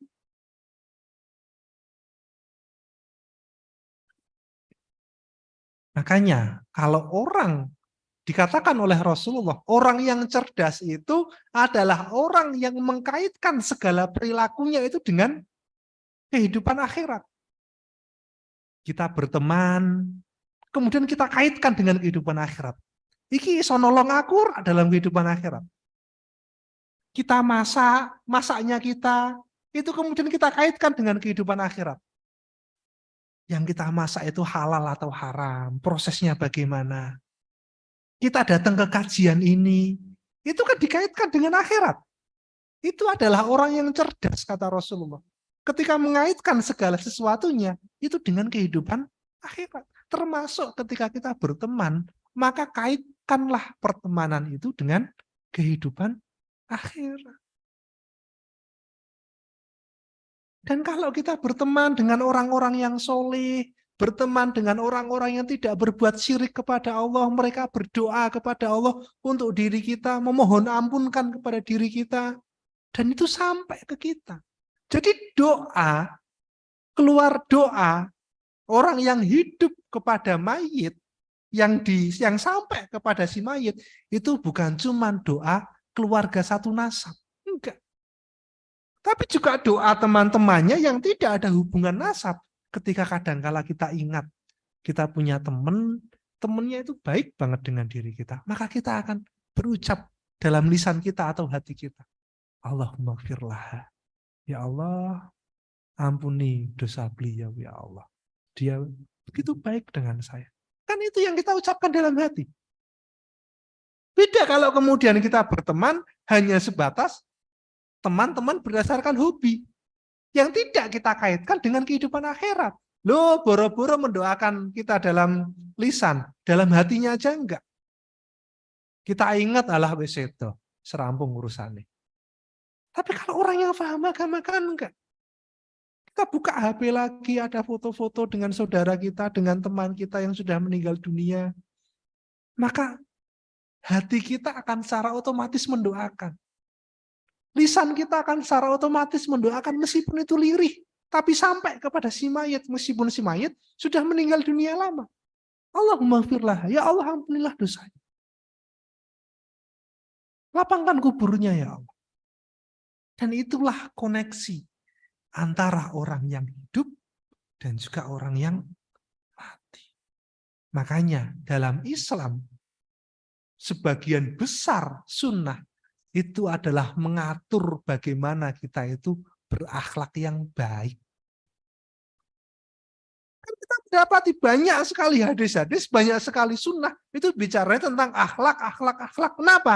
[SPEAKER 1] Makanya kalau orang dikatakan oleh Rasulullah, orang yang cerdas itu adalah orang yang mengkaitkan segala perilakunya itu dengan kehidupan akhirat. Kita berteman, kemudian kita kaitkan dengan kehidupan akhirat. Iki iso nolong aku dalam kehidupan akhirat. Kita masak, masaknya kita, itu kemudian kita kaitkan dengan kehidupan akhirat. Yang kita masak itu halal atau haram, prosesnya bagaimana. Kita datang ke kajian ini, itu kan dikaitkan dengan akhirat. Itu adalah orang yang cerdas, kata Rasulullah. Ketika mengaitkan segala sesuatunya, itu dengan kehidupan akhirat. Termasuk ketika kita berteman, maka kaitkanlah pertemanan itu dengan kehidupan akhirat. Dan kalau kita berteman dengan orang-orang yang soleh, berteman dengan orang-orang yang tidak berbuat syirik kepada Allah, mereka berdoa kepada Allah untuk diri kita, memohon ampunkan kepada diri kita, dan itu sampai ke kita. Jadi doa, keluar doa, orang yang hidup kepada mayit, yang sampai kepada si mayit, itu bukan cuma doa keluarga satu nasab. Enggak. Tapi juga doa teman-temannya yang tidak ada hubungan nasab. Ketika kadangkala kita ingat, kita punya teman, temannya itu baik banget dengan diri kita, maka kita akan berucap dalam lisan kita atau hati kita, Allahumma gfirlah. Ya Allah, ampuni dosa beliau, ya Allah. Dia begitu baik dengan saya. Kan itu yang kita ucapkan dalam hati. Beda kalau kemudian kita berteman hanya sebatas teman-teman berdasarkan hobi. Yang tidak kita kaitkan dengan kehidupan akhirat. Loh, boro-boro mendoakan kita dalam lisan, dalam hatinya aja enggak. Kita ingat Allah wis sedo, serampung urusannya. Tapi kalau orang yang paham agama kan enggak. Kita buka HP lagi, ada foto-foto dengan saudara kita, dengan teman kita yang sudah meninggal dunia. Maka hati kita akan secara otomatis mendoakan. Lisan kita akan secara otomatis mendoakan meskipun itu lirih. Tapi sampai kepada si mayit, meskipun si mayit sudah meninggal dunia lama. Allahumma gfirlah, ya Allah ampunilah dosanya. Lapangkan kuburnya ya Allah. Dan itulah koneksi antara orang yang hidup dan juga orang yang mati. Makanya dalam Islam, sebagian besar sunnah itu adalah mengatur bagaimana kita itu berakhlak yang baik. Kan kita mendapati banyak sekali hadis-hadis, banyak sekali sunnah, itu bicaranya tentang akhlak, akhlak, akhlak. Kenapa?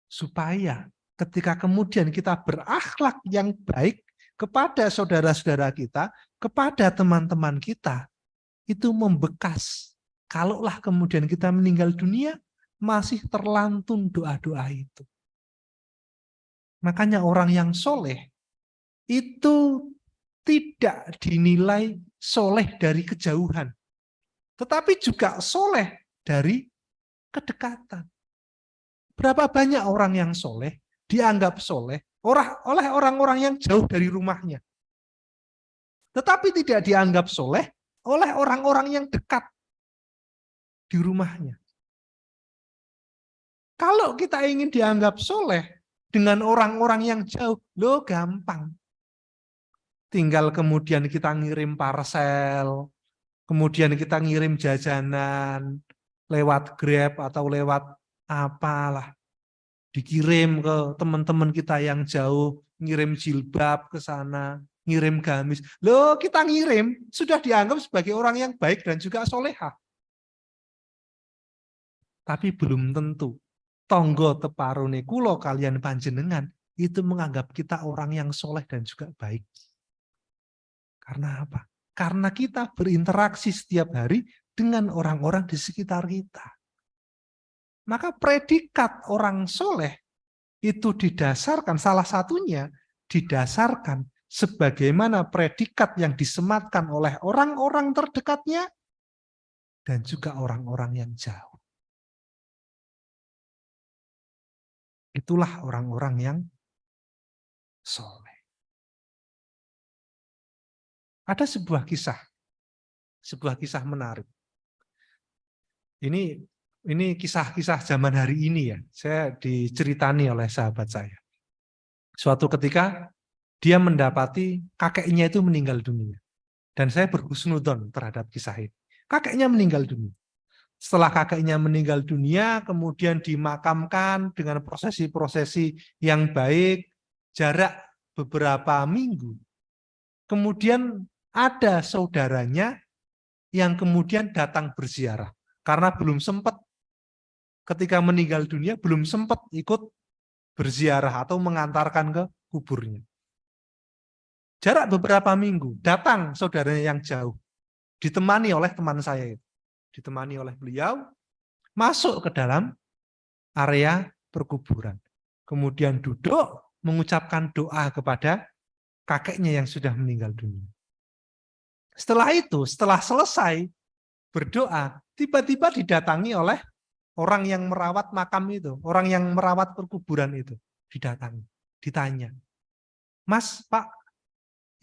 [SPEAKER 1] Supaya ketika kemudian kita berakhlak yang baik kepada saudara-saudara kita, kepada teman-teman kita, itu membekas. Kalaulah kemudian kita meninggal dunia, masih terlantun doa-doa itu. Makanya orang yang soleh itu tidak dinilai soleh dari kejauhan, tetapi juga soleh dari kedekatan. Berapa banyak orang yang soleh dianggap soleh oleh orang-orang yang jauh dari rumahnya, tetapi tidak dianggap soleh oleh orang-orang yang dekat di rumahnya. Kalau kita ingin dianggap soleh dengan orang-orang yang jauh, lo gampang. Tinggal kemudian kita ngirim parcel, kemudian kita ngirim jajanan lewat Grab atau lewat apalah. Dikirim ke teman-teman kita yang jauh, ngirim jilbab ke sana, ngirim gamis. Loh, kita ngirim sudah dianggap sebagai orang yang baik dan juga solehah. Tapi belum tentu. Tonggo teparune kulo kalian panjenengan itu menganggap kita orang yang soleh dan juga baik. Karena apa? Karena kita berinteraksi setiap hari dengan orang-orang di sekitar kita. Maka predikat orang soleh itu didasarkan, salah satunya didasarkan sebagaimana predikat yang disematkan oleh orang-orang terdekatnya dan juga orang-orang yang jauh. Itulah orang-orang yang soleh. Ada sebuah kisah menarik. Ini kisah-kisah zaman hari ini ya. Saya diceritani oleh sahabat saya. Suatu ketika dia mendapati kakeknya itu meninggal dunia. Dan saya berhusnudon terhadap kisah ini. Kakeknya meninggal dunia. Setelah kakeknya meninggal dunia, kemudian dimakamkan dengan prosesi-prosesi yang baik, jarak beberapa minggu. Kemudian ada saudaranya yang kemudian datang berziarah. Karena belum sempat, ketika meninggal dunia, belum sempat ikut berziarah atau mengantarkan ke kuburnya. Jarak beberapa minggu, datang saudaranya yang jauh. Ditemani oleh teman saya itu. Ditemani oleh beliau, masuk ke dalam area perkuburan. Kemudian duduk, mengucapkan doa kepada kakeknya yang sudah meninggal dunia. Setelah itu, setelah selesai berdoa, tiba-tiba didatangi oleh orang yang merawat makam itu, orang yang merawat perkuburan itu. Didatangi, ditanya, "Mas, Pak,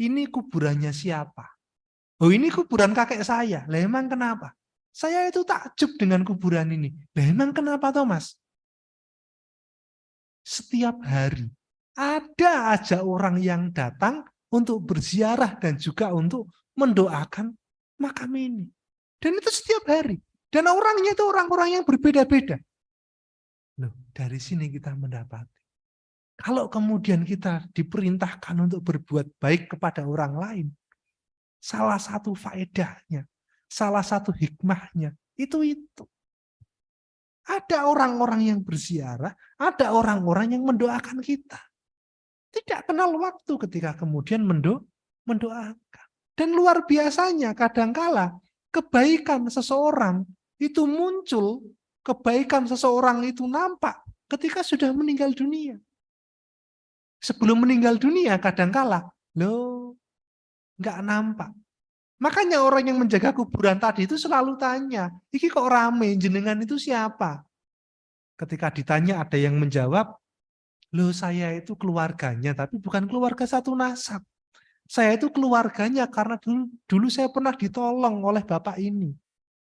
[SPEAKER 1] ini kuburannya siapa?" "Oh, ini kuburan kakek saya." "Lah emang kenapa?" "Saya itu takjub dengan kuburan ini." "Lah emang kenapa toh, Mas?" Setiap hari ada aja orang yang datang untuk berziarah dan juga untuk mendoakan makam ini. Dan itu setiap hari. Dan orangnya itu orang-orang yang berbeda-beda. Loh, dari sini kita mendapati. Kalau kemudian kita diperintahkan untuk berbuat baik kepada orang lain, salah satu faedahnya, salah satu hikmahnya, itu. Ada orang-orang yang berziarah, ada orang-orang yang mendoakan kita. Tidak kenal waktu ketika kemudian mendoakan. Dan luar biasanya kadangkala kebaikan seseorang itu muncul, kebaikan seseorang itu nampak ketika sudah meninggal dunia. Sebelum meninggal dunia kadangkala, loh, nggak nampak. Makanya orang yang menjaga kuburan tadi itu selalu tanya, "Iki kok rame, jenengan itu siapa?" Ketika ditanya ada yang menjawab, "Loh, saya itu keluarganya, tapi bukan keluarga satu nasab. Saya itu keluarganya karena dulu saya pernah ditolong oleh bapak ini."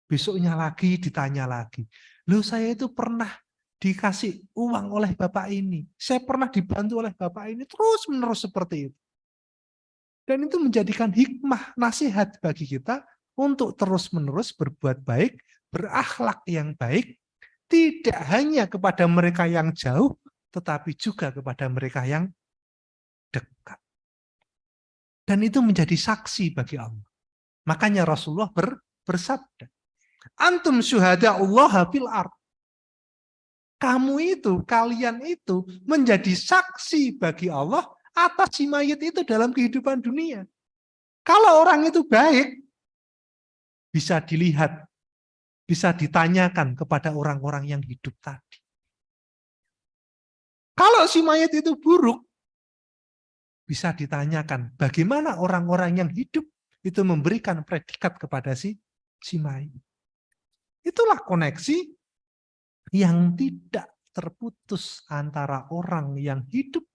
[SPEAKER 1] Besoknya lagi ditanya lagi, "Loh, saya itu pernah dikasih uang oleh bapak ini. Saya pernah dibantu oleh bapak ini." Terus menerus seperti itu. Dan itu menjadikan hikmah nasihat bagi kita untuk terus-menerus berbuat baik, berakhlak yang baik, tidak hanya kepada mereka yang jauh, tetapi juga kepada mereka yang dekat. Dan itu menjadi saksi bagi Allah. Makanya Rasulullah bersabda, "Antum syuhada Allah fil ard." Kamu itu, kalian itu menjadi saksi bagi Allah atas si mayit itu dalam kehidupan dunia. Kalau orang itu baik, bisa dilihat bisa ditanyakan kepada orang-orang yang hidup tadi. Kalau si mayat itu buruk, bisa ditanyakan bagaimana orang-orang yang hidup itu memberikan predikat kepada si mayat. Itulah koneksi yang tidak terputus antara orang yang hidup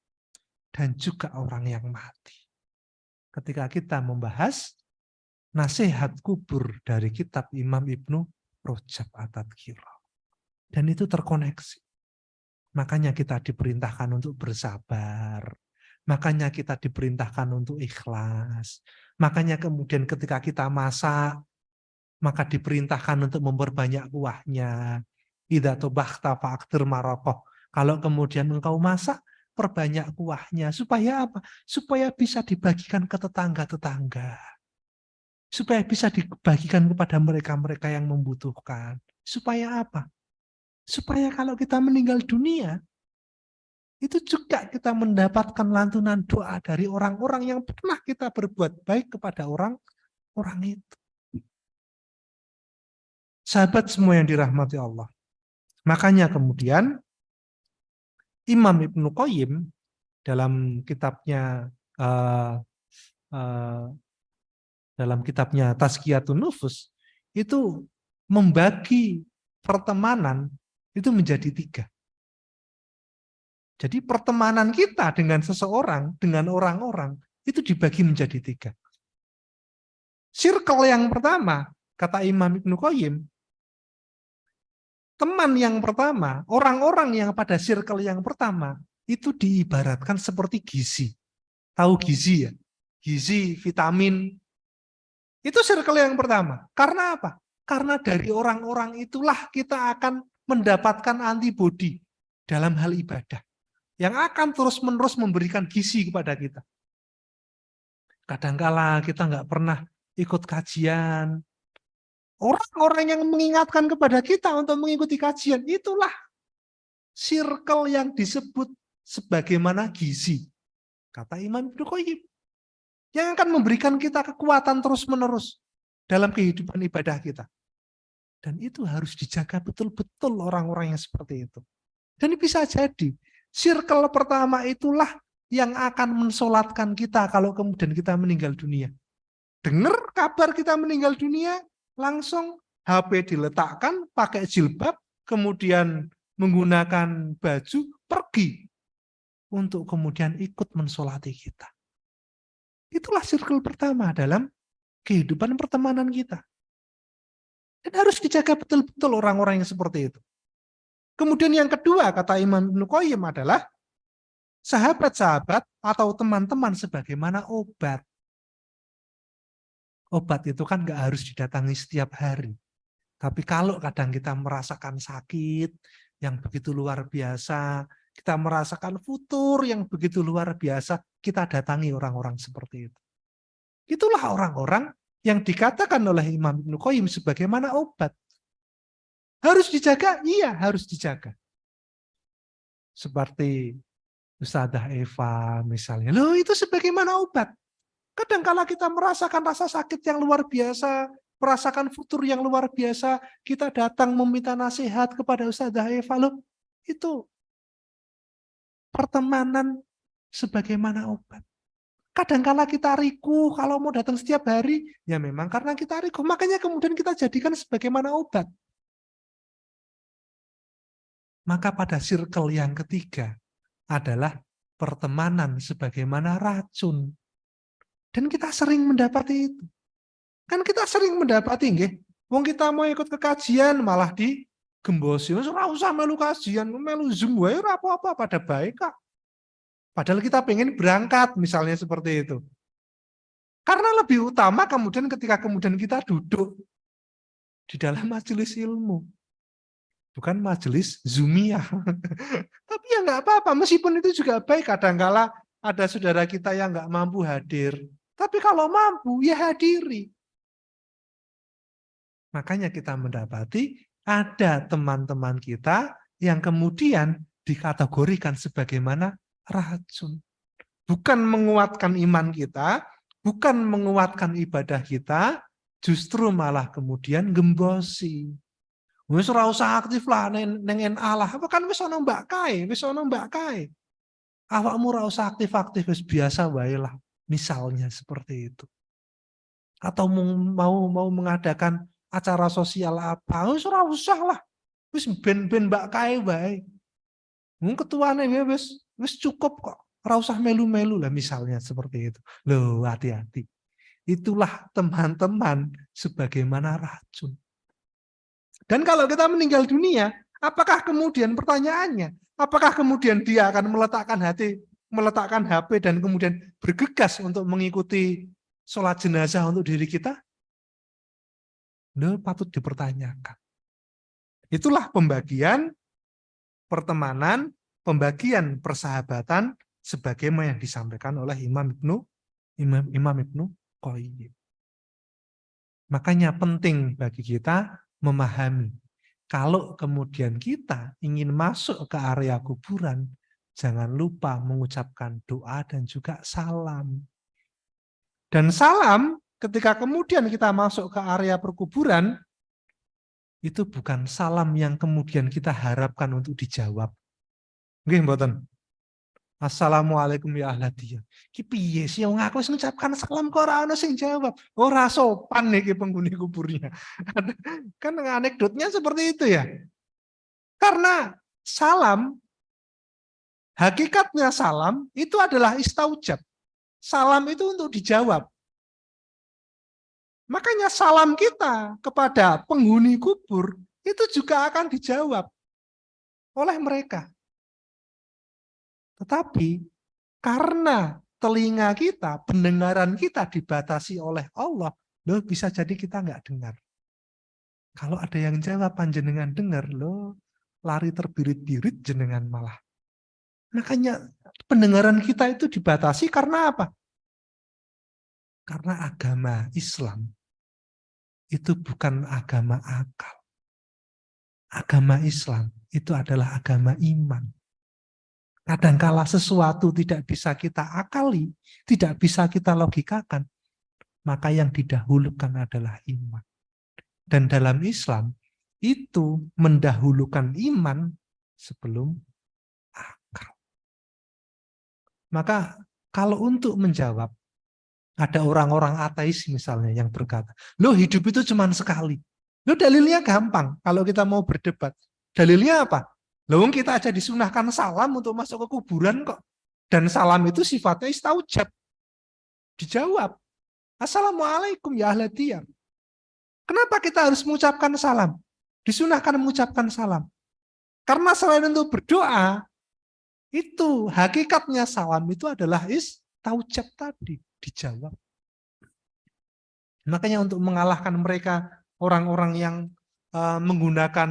[SPEAKER 1] dan juga orang yang mati. Ketika kita membahas nasihat kubur dari kitab Imam Ibnu Rajab At-Tadhkirah. Dan itu terkoneksi. Makanya kita diperintahkan untuk bersabar. Makanya kita diperintahkan untuk ikhlas. Makanya kemudian ketika kita masak, maka diperintahkan untuk memperbanyak kuahnya. Idza tabakhta fa'akthir marakoh. Kalau kemudian engkau masak, perbanyak kuahnya. Supaya apa? Supaya bisa dibagikan ke tetangga-tetangga. Supaya bisa dibagikan kepada mereka-mereka yang membutuhkan. Supaya apa? Supaya kalau kita meninggal dunia, itu juga kita mendapatkan lantunan doa dari orang-orang yang pernah kita berbuat baik kepada orang itu. Sahabat semua yang dirahmati Allah. Makanya kemudian Imam Ibnu Qayyim dalam kitabnya Tazkiyatun Nufus itu membagi pertemanan itu menjadi 3. Jadi pertemanan kita dengan seseorang, dengan orang-orang itu dibagi menjadi 3. Circle yang pertama, kata Imam Ibnu Qayyim, teman yang pertama, orang-orang yang pada circle yang pertama, itu diibaratkan seperti gizi. Tahu gizi ya? Gizi, vitamin. Itu circle yang pertama. Karena apa? Karena dari orang-orang itulah kita akan mendapatkan antibodi dalam hal ibadah. Yang akan terus-menerus memberikan gizi kepada kita. Kadangkala kita nggak pernah ikut kajian. Orang-orang yang mengingatkan kepada kita untuk mengikuti kajian, itulah circle yang disebut sebagaimana gizi. Kata Imam Ibnu Qayyim. Yang akan memberikan kita kekuatan terus-menerus dalam kehidupan ibadah kita. Dan itu harus dijaga betul-betul orang-orang yang seperti itu. Dan bisa jadi, circle pertama itulah yang akan mensolatkan kita kalau kemudian kita meninggal dunia. Dengar kabar kita meninggal dunia, langsung HP diletakkan, pakai jilbab, kemudian menggunakan baju, pergi untuk kemudian ikut mensolati kita. Itulah circle pertama dalam kehidupan pertemanan kita. Dan harus dijaga betul-betul orang-orang yang seperti itu. Kemudian yang kedua, kata Imam Ibnu Qayyim adalah sahabat-sahabat atau teman-teman sebagaimana obat. Obat itu kan nggak harus didatangi setiap hari. Tapi kalau kadang kita merasakan sakit yang begitu luar biasa, kita merasakan futur yang begitu luar biasa, kita datangi orang-orang seperti itu. Itulah orang-orang yang dikatakan oleh Imam Ibnu Qayyim sebagaimana obat. Harus dijaga? Iya, harus dijaga. Seperti Ustadzah Eva misalnya. Loh, itu sebagaimana obat. Kadang-kala kita merasakan rasa sakit yang luar biasa, merasakan futur yang luar biasa, kita datang meminta nasihat kepada Ustadzah Eva. Loh, itu pertemanan sebagaimana obat. Kadang-kala kita riku kalau mau datang setiap hari, ya memang karena kita riku. Makanya kemudian kita jadikan sebagaimana obat. Maka pada circle yang ketiga adalah pertemanan sebagaimana racun. Dan kita sering mendapati itu. Kan kita sering mendapati, nggih. Wong kita mau ikut ke kajian malah digembosi. Ora usah melu kajian, melu Zoom wae ora apa-apa, pada baik kok. Padahal kita pengen berangkat misalnya seperti itu. Karena lebih utama kemudian ketika kemudian kita duduk di dalam majelis ilmu. Bukan majelis Zoomiyah. Tapi ya nggak apa-apa, meskipun itu juga baik. Kadangkala ada saudara kita yang nggak mampu hadir. Tapi kalau mampu, ya hadiri. Makanya kita mendapati ada teman-teman kita yang kemudian dikategorikan sebagaimana racun. Bukan menguatkan iman kita, bukan menguatkan ibadah kita, justru malah kemudian gembosi. Wis ora usah aktif lah neng NA lah. Apa kan wis ana Mbak Kae, wis ana Mbak Kae. Awakmu ora usah aktif-aktif, wis biasa wae lah. Misalnya seperti itu. Atau mau mengadakan acara sosial apa, wis ora usah lah. Wis ben Mbak Kae wae. Ketuane wis cukup kok. Ora usah melu-melu lah misalnya seperti itu. Loh, hati-hati. Itulah teman-teman sebagaimana racun. Dan kalau kita meninggal dunia, apakah kemudian pertanyaannya, apakah kemudian dia akan meletakkan HP dan kemudian bergegas untuk mengikuti sholat jenazah untuk diri kita? Loh, patut dipertanyakan. Itulah pembagian pertemanan, pembagian persahabatan sebagaimana yang disampaikan oleh Imam Ibnu Qayyim. Makanya penting bagi kita memahami kalau kemudian kita ingin masuk ke area kuburan, jangan lupa mengucapkan doa dan juga salam. Dan salam ketika kemudian kita masuk ke area perkuburan, itu bukan salam yang kemudian kita harapkan untuk dijawab. Nggih mboten. Assalamualaikum ya ahla diyar. Ki piye sih wong aku wis ngucapkan salam kok ora ono sing jawab. Ora sopan niki penghuni kuburnya. Kan anekdotnya seperti itu ya. Karena salam, hakikatnya salam itu adalah istaujab. Salam itu untuk dijawab. Makanya salam kita kepada penghuni kubur itu juga akan dijawab oleh mereka. Tetapi karena telinga kita, pendengaran kita dibatasi oleh Allah, loh bisa jadi kita nggak dengar. Kalau ada yang jawab panjenengan dengar, loh lari terbirit-birit jenengan malah. Makanya pendengaran kita itu dibatasi karena apa? Karena agama Islam itu bukan agama akal. Agama Islam itu adalah agama iman. Kadangkala sesuatu tidak bisa kita akali, tidak bisa kita logikakan, maka yang didahulukan adalah iman. Dan dalam Islam, itu mendahulukan iman sebelum akal. Maka kalau untuk menjawab, ada orang-orang ateis misalnya yang berkata, loh hidup itu cuma sekali. Loh dalilnya gampang kalau kita mau berdebat. Dalilnya apa? Loh kita aja disunahkan salam untuk masuk ke kuburan kok. Dan salam itu sifatnya istaujab. Dijawab. Assalamualaikum ya ahla diyar. Kenapa kita harus mengucapkan salam? Disunahkan mengucapkan salam. Karena selain untuk berdoa, itu hakikatnya salam itu adalah istaujab tadi. Dijawab. Makanya untuk mengalahkan mereka, orang-orang yang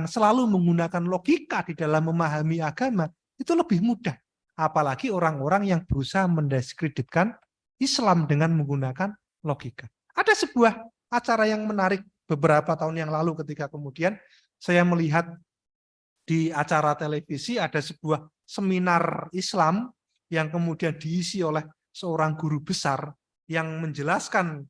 [SPEAKER 1] selalu menggunakan logika di dalam memahami agama, itu lebih mudah. Apalagi orang-orang yang berusaha mendiskreditkan Islam dengan menggunakan logika. Ada sebuah acara yang menarik beberapa tahun yang lalu ketika kemudian saya melihat di acara televisi ada sebuah seminar Islam yang kemudian diisi oleh seorang guru besar yang menjelaskan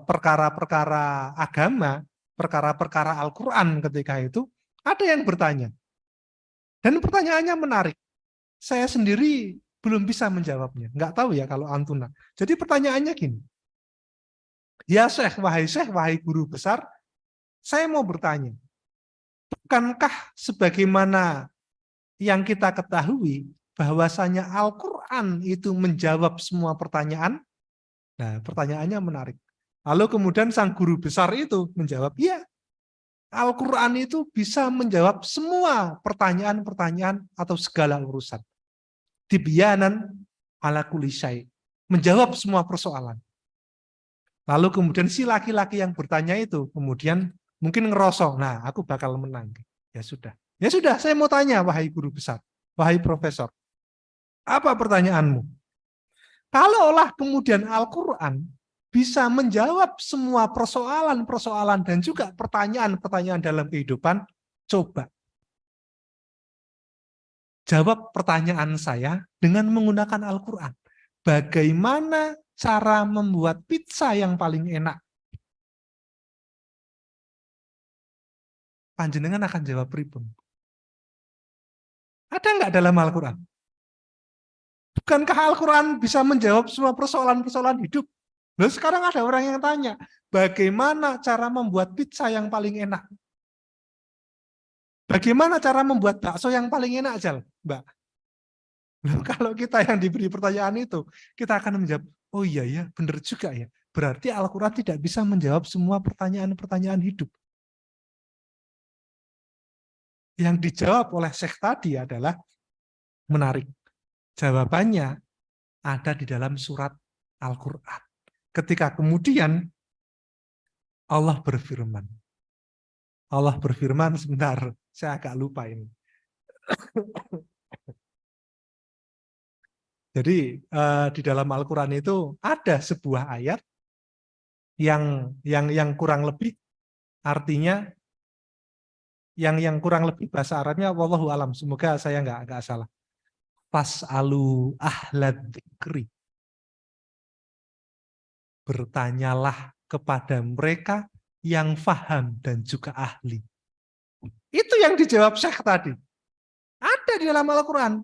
[SPEAKER 1] perkara-perkara agama, perkara-perkara Al-Quran ketika itu, ada yang bertanya. Dan pertanyaannya menarik. Saya sendiri belum bisa menjawabnya. Nggak tahu ya kalau Antuna. Jadi pertanyaannya gini. Ya Syekh, wahai guru besar, saya mau bertanya. Bukankah sebagaimana yang kita ketahui, bahwasanya Al-Quran itu menjawab semua pertanyaan? Nah, pertanyaannya menarik. Lalu kemudian sang guru besar itu menjawab, ya, Al-Quran itu bisa menjawab semua pertanyaan-pertanyaan atau segala urusan. Tibyanan ala kulli syai. Menjawab semua persoalan. Lalu kemudian si laki-laki yang bertanya itu kemudian mungkin ngerosok, nah aku bakal menang. Ya sudah. Ya sudah, saya mau tanya, wahai guru besar, wahai profesor. Apa pertanyaanmu? Kalaulah kemudian Al-Quran bisa menjawab semua persoalan-persoalan dan juga pertanyaan-pertanyaan dalam kehidupan, coba jawab pertanyaan saya dengan menggunakan Al-Quran. Bagaimana cara membuat pizza yang paling enak? panjenengan akan jawab pripun? Ada nggak dalam Al-Quran? Bukankah Al-Quran bisa menjawab semua persoalan-persoalan hidup? Lalu sekarang ada orang yang tanya, bagaimana cara membuat pizza yang paling enak? Bagaimana cara membuat bakso yang paling enak, Jal? Mbak. Lalu kalau kita yang diberi pertanyaan itu, kita akan menjawab, oh iya ya, benar juga ya. Berarti Al-Quran tidak bisa menjawab semua pertanyaan-pertanyaan hidup. Yang dijawab oleh Syekh tadi adalah menarik. Jawabannya ada di dalam surat Al-Quran. Ketika kemudian Allah berfirman. Allah berfirman, sebentar, saya agak lupa ini. Jadi di dalam Al-Quran itu ada sebuah ayat yang kurang lebih artinya yang kurang lebih bahasa Arabnya wallahu alam. Semoga saya nggak salah. Fas'alu ahlad dzikri. Bertanyalah kepada mereka yang faham dan juga ahli. Itu yang dijawab Syekh tadi. Ada di dalam Al-Quran.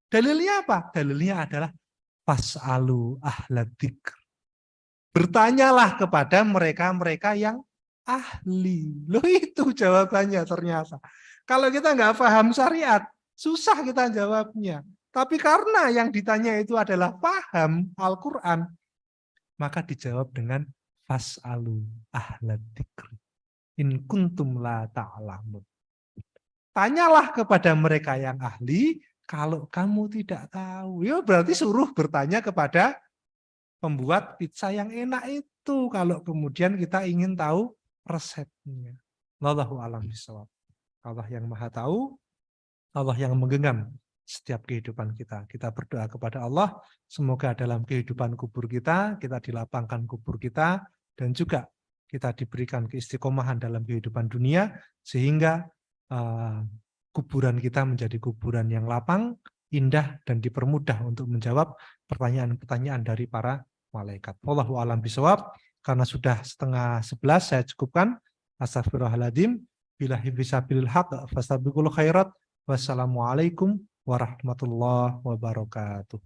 [SPEAKER 1] Dalilnya apa? Dalilnya adalah fas'alu ahlad dzikr. Bertanyalah kepada mereka-mereka yang ahli. Loh itu jawabannya ternyata. Kalau kita nggak paham syariat, susah kita jawabnya. Tapi karena yang ditanya itu adalah paham Al-Quran, maka dijawab dengan fas'alu ahlad dzikri in kuntum la ta'lamun. Tanyalah kepada mereka yang ahli kalau kamu tidak tahu. Ya berarti suruh bertanya kepada pembuat pizza yang enak itu kalau kemudian kita ingin tahu resepnya. Wallahu a'lam bishawab. Allah yang Maha Tahu, Allah yang menggenggam setiap kehidupan kita. Kita berdoa kepada Allah, semoga dalam kehidupan kubur kita dilapangkan kubur kita, dan juga kita diberikan keistiqomahan dalam kehidupan dunia, sehingga kuburan kita menjadi kuburan yang lapang, indah, dan dipermudah untuk menjawab pertanyaan-pertanyaan dari para malaikat. Wallahu a'lam bishawab. Karena sudah 10:30, saya cukupkan. Astagfirullahaladzim. Billahi fisabilil haq, fastabiqul khairat. Wassalamualaikum warahmatullahi wabarakatuh.